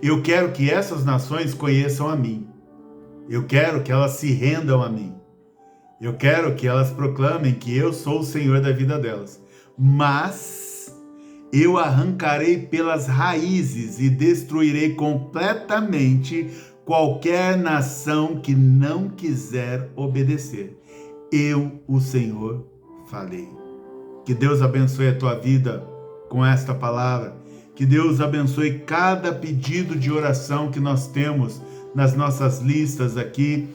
Eu quero que essas nações conheçam a mim. Eu quero que elas se rendam a mim. Eu quero que elas proclamem que eu sou o Senhor da vida delas. Mas eu arrancarei pelas raízes e destruirei completamente qualquer nação que não quiser obedecer. Eu, o Senhor, falei. Que Deus abençoe a tua vida com esta palavra. Que Deus abençoe cada pedido de oração que nós temos nas nossas listas aqui,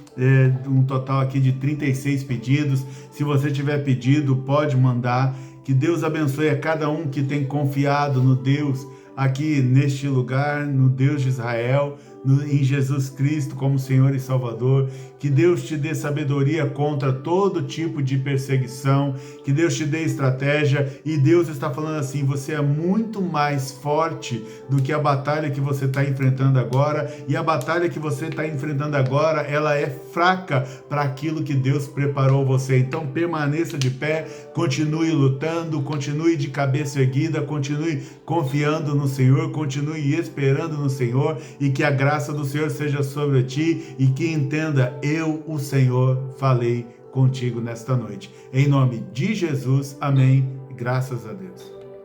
um total aqui de 36 pedidos. Se você tiver pedido, pode mandar. Que Deus abençoe a cada um que tem confiado no Deus aqui neste lugar, no Deus de Israel, em Jesus Cristo como Senhor e Salvador. Que Deus te dê sabedoria contra todo tipo de perseguição, que Deus te dê estratégia. E Deus está falando assim, você é muito mais forte do que a batalha que você está enfrentando agora, e a batalha que você está enfrentando agora, ela é fraca para aquilo que Deus preparou você. Então permaneça de pé, continue lutando, continue de cabeça erguida, continue confiando no Senhor, continue esperando no Senhor, e que a graça do Senhor seja sobre ti, e que entenda, eu, o Senhor, falei contigo nesta noite. Em nome de Jesus, amém. Graças a Deus.